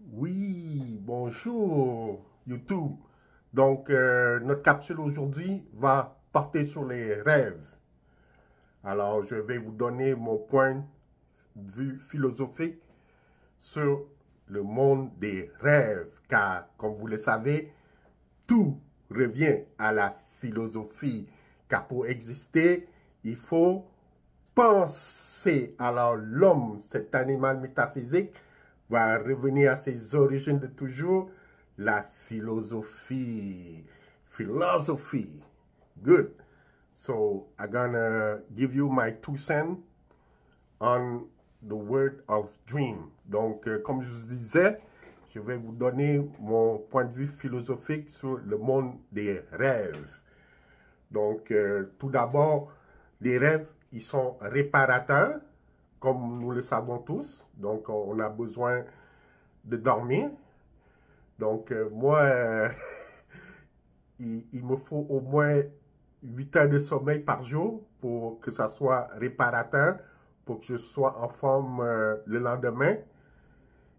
Oui, bonjour YouTube. Notre capsule aujourd'hui va porter sur les rêves. Alors, je vais vous donner mon point de vue philosophique sur le monde des rêves, car, comme vous le savez, tout revient à la philosophie, car pour exister, il faut penser. Alors, l'homme, cet animal métaphysique, va revenir à ses origines de toujours, la philosophie. Philosophy. Good. So, I'm gonna give you my 2 cents on the word of dream. Comme je vous disais, je vais vous donner mon point de vue philosophique sur le monde des rêves. Tout d'abord, les rêves, ils sont réparateurs, comme nous le savons tous. Donc, on a besoin de dormir. Moi, il me faut au moins 8 heures de sommeil par jour pour que ça soit réparateur, pour que je sois en forme le lendemain.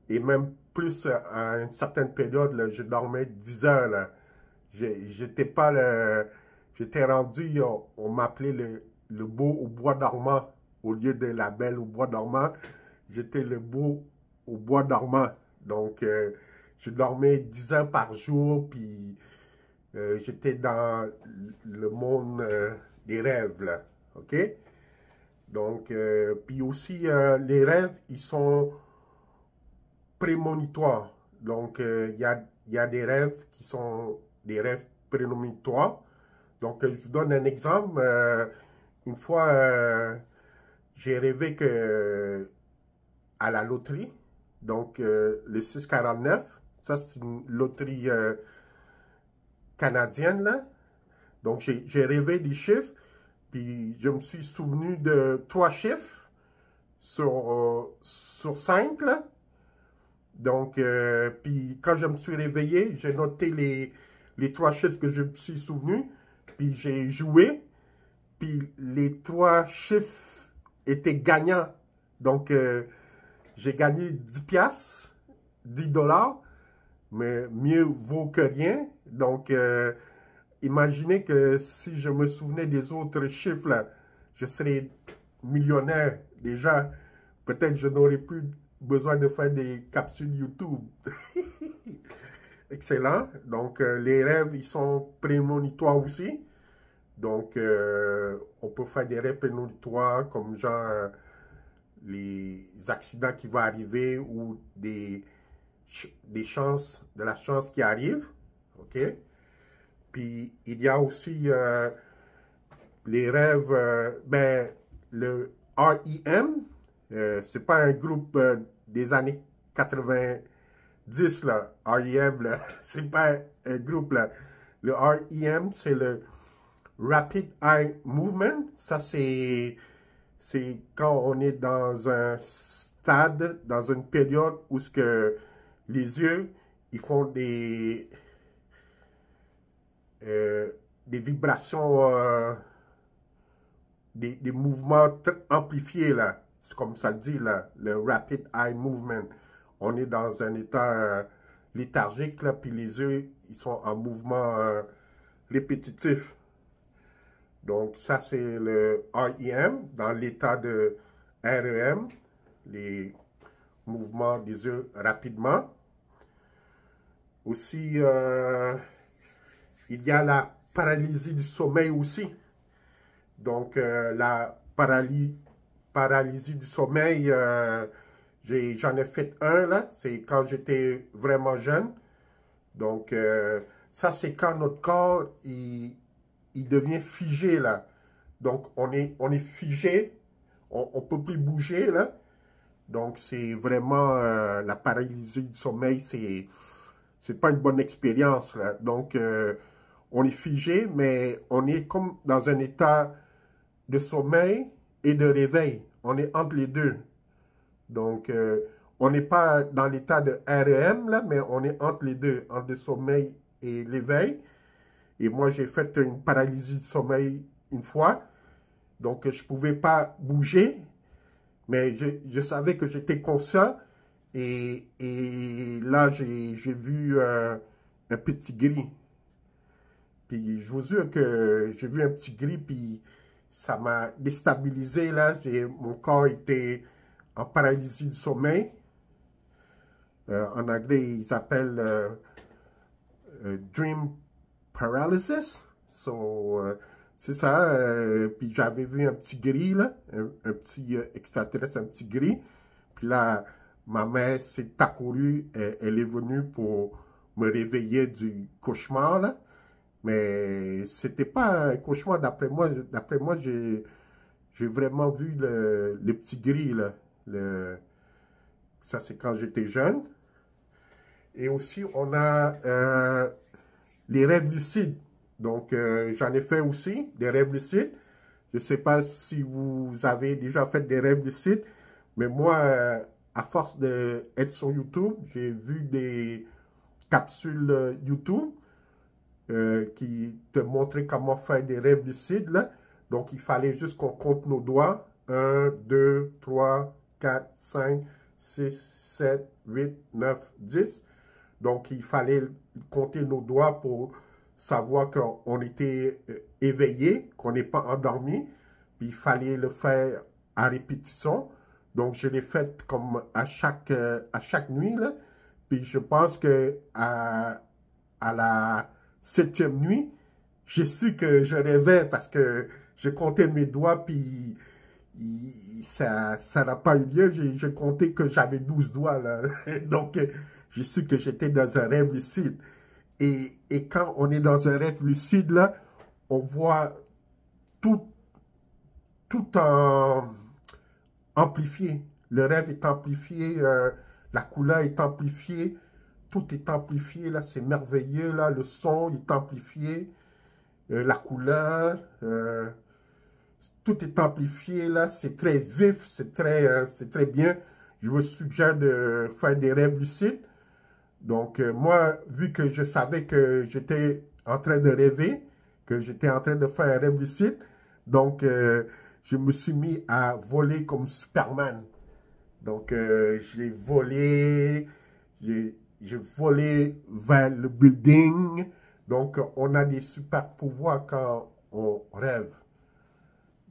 Et même plus, à une certaine période, là, je dormais 10 heures. Là. J'étais pas le... J'étais rendu, on m'appelait le beau au bois dormant. Au lieu de la belle au bois dormant, j'étais le beau au bois dormant. Je dormais 10 heures par jour, puis j'étais dans le monde des rêves, là. OK? Puis aussi, les rêves, ils sont prémonitoires. Il y a des rêves qui sont des rêves prémonitoires. Je vous donne un exemple. Une fois, j'ai rêvé que à la loterie, le 649, ça c'est une loterie canadienne, là. Donc, j'ai rêvé des chiffres, puis je me suis souvenu de 3 chiffres sur 5, là. Puis quand je me suis réveillé, j'ai noté les 3 chiffres que je me suis souvenu, puis j'ai joué, puis les 3 chiffres étaient gagnants. J'ai gagné 10 piastres, 10 dollars, mais mieux vaut que rien. Imaginez que si je me souvenais des autres chiffres, là, je serais millionnaire déjà. Peut-être je n'aurais plus besoin de faire des capsules YouTube. Excellent. Les rêves, ils sont prémonitoires aussi. On peut faire des rêves prémonitoires comme genre les accidents qui vont arriver ou de la chance qui arrive. OK? Puis, il y a aussi les rêves, le REM, c'est pas un groupe des années 90, là, REM, là, c'est pas un groupe, là. Le REM, c'est le Rapid Eye Movement. Ça, c'est quand on est dans un stade, dans une période où ce que les yeux, ils font des vibrations, des mouvements amplifiés, là. C'est comme ça le dit, là, le Rapid Eye Movement. On est dans un état léthargique, là, puis les yeux, ils sont en mouvement répétitif. Donc, ça, c'est le REM, dans l'état de REM, les mouvements des yeux rapidement. Aussi, il y a la paralysie du sommeil aussi. La paralysie du sommeil, j'en ai fait un, là, c'est quand j'étais vraiment jeune. Ça, c'est quand notre corps, il devient figé, là. On est figé, on ne peut plus bouger, là. C'est vraiment la paralysie du sommeil, c'est pas une bonne expérience, là. On est figé, mais on est comme dans un état de sommeil et de réveil. On est entre les deux. On n'est pas dans l'état de REM, là, mais on est entre les deux, entre le sommeil et l'éveil. Et moi, j'ai fait une paralysie du sommeil une fois. Je ne pouvais pas bouger, mais je savais que j'étais conscient Et là, j'ai vu un petit gris. Puis je vous jure que j'ai vu un petit gris, puis ça m'a déstabilisé, là. Mon corps était en paralysie du sommeil. En anglais, ils appellent dream paralysis. So, c'est ça. Puis j'avais vu un petit gris, là, un petit extraterrestre, un petit gris. Puis là, ma mère s'est accourue, elle est venue pour me réveiller du cauchemar, là. Mais c'était pas un cauchemar, d'après moi. D'après moi, j'ai vraiment vu le petit gris, là. Ça, c'est quand j'étais jeune. Et aussi, on a les rêves lucides. Donc, j'en ai fait aussi, des rêves lucides. Je ne sais pas si vous avez déjà fait des rêves lucides, mais moi, à force d'être sur YouTube, j'ai vu des capsules YouTube qui te montraient comment faire des rêves lucides, là. Donc, il fallait juste qu'on compte nos doigts. 1, 2, 3, 4, 5, 6, 7, 8, 9, 10. Donc, il fallait compter nos doigts pour savoir qu'on était éveillé, qu'on n'est pas endormi. Puis, il fallait le faire à répétition. Donc, je l'ai fait comme à chaque nuit, là. Puis, je pense que à la 7e nuit, j'ai su que je rêvais parce que je comptais mes doigts, puis ça n'a pas eu lieu. J'ai compté que j'avais 12 doigts, là. Donc, j'ai su que j'étais dans un rêve lucide. Et quand on est dans un rêve lucide, là, on voit tout, tout amplifié. Le rêve est amplifié, la couleur est amplifiée, tout est amplifié, là, c'est merveilleux, là, le son est amplifié, la couleur, tout est amplifié, là, c'est très vif, c'est très bien. Je vous suggère de faire des rêves lucides. Donc, moi, vu que je savais que j'étais en train de rêver, que j'étais en train de faire un rêve lucide, donc, je me suis mis à voler comme Superman. Donc, j'ai volé, j'ai volé vers le building. Donc, on a des super pouvoirs quand on rêve.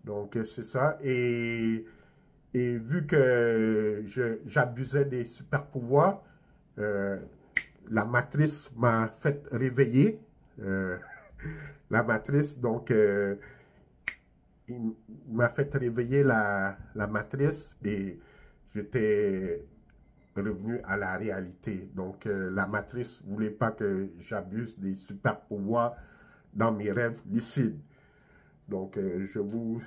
Donc, c'est ça. Et vu que j'abusais des super pouvoirs, la matrice m'a fait réveiller. La matrice, donc, il m'a fait réveiller la matrice et j'étais revenu à la réalité. Donc, la matrice ne voulait pas que j'abuse des super pouvoirs dans mes rêves lucides. Donc, je vous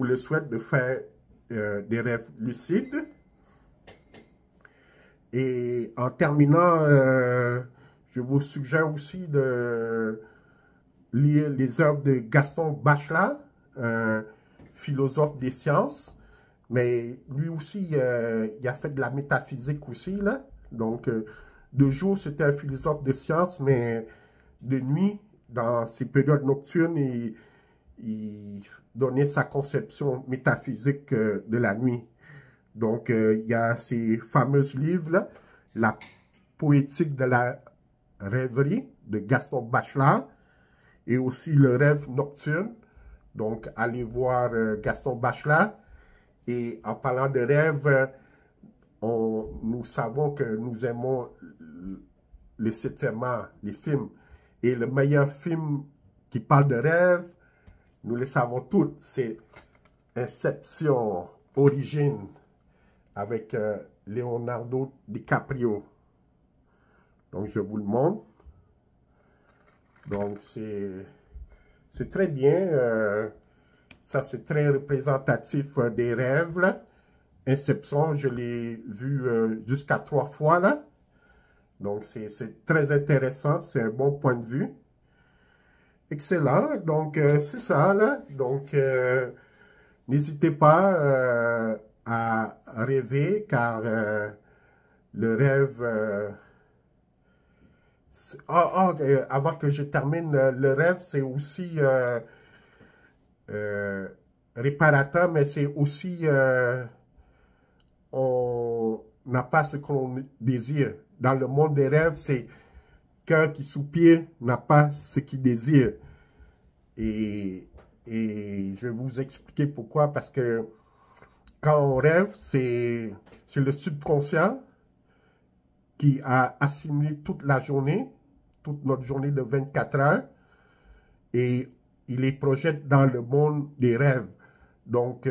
le souhaite de faire des rêves lucides. Et en terminant, je vous suggère aussi de lire les œuvres de Gaston Bachelard, un philosophe des sciences. Mais lui aussi, il a fait de la métaphysique aussi, là. Donc, de jour, c'était un philosophe de sciences, mais de nuit, dans ses périodes nocturnes, il donnait sa conception métaphysique de la nuit. Donc, il y a ces fameux livres-là, La poétique de la rêverie de Gaston Bachelard et aussi Le rêve nocturne. Donc, allez voir Gaston Bachelard. Et en parlant de rêve, nous savons que nous aimons le 7e art, les films. Et le meilleur film qui parle de rêve, nous le savons tous, c'est Inception, Origine, avec Leonardo DiCaprio. Donc, je vous le montre. Donc, c'est très bien. Ça, c'est très représentatif des rêves, là. Inception, je l'ai vu jusqu'à 3 fois, là. Donc, c'est très intéressant. C'est un bon point de vue. Excellent. Donc, c'est ça, là. Donc, n'hésitez pas à rêver, car le rêve... avant que je termine, le rêve, c'est aussi réparateur, mais c'est aussi... n'a pas ce qu'on désire. Dans le monde des rêves, c'est cœur qui soupire n'a pas ce qu'il désire. Et je vais vous expliquer pourquoi. Parce que quand on rêve, c'est le subconscient qui a assimilé toute la journée, toute notre journée de 24 heures, et il les projette dans le monde des rêves. Donc,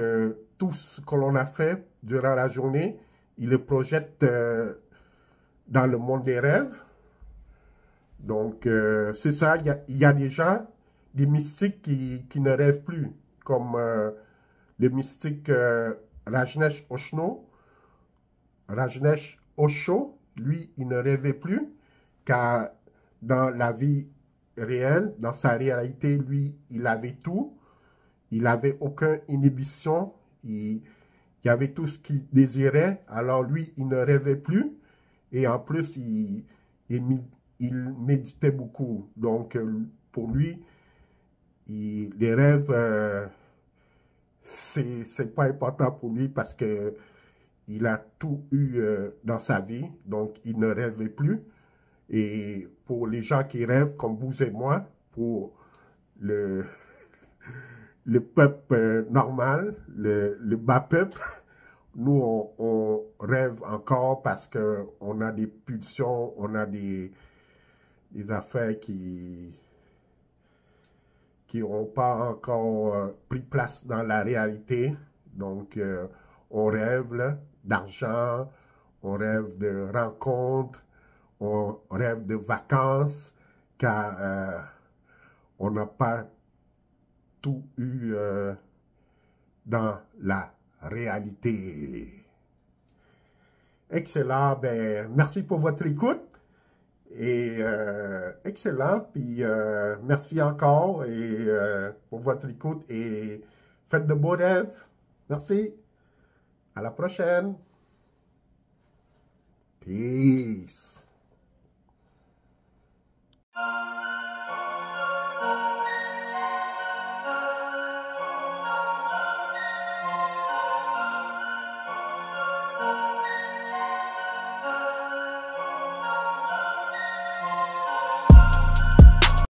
tout ce que l'on a fait durant la journée, il le projette dans le monde des rêves. Donc, c'est ça, il y a des gens, des mystiques qui ne rêvent plus, comme le mystique Rajneesh Osho, lui, il ne rêvait plus, car dans la vie réelle, dans sa réalité, lui, il avait tout, il n'avait aucune inhibition, il y avait tout ce qu'il désirait, alors lui, il ne rêvait plus, et en plus, il méditait beaucoup. Donc, pour lui, les rêves, c'est pas important pour lui parce que il a tout eu dans sa vie, donc il ne rêvait plus. Et pour les gens qui rêvent, comme vous et moi, pour le peuple normal, le bas peuple, nous, on rêve encore parce qu'on a des pulsions, on a des affaires qui n'ont pas encore pris place dans la réalité. Donc, on rêve d'argent, on rêve de rencontres, on rêve de vacances, car on n'a pas tout eu dans la réalité. Excellent, ben, merci pour votre écoute. Et excellent, puis merci encore et, pour votre écoute et faites de beaux rêves. Merci, à la prochaine. Peace.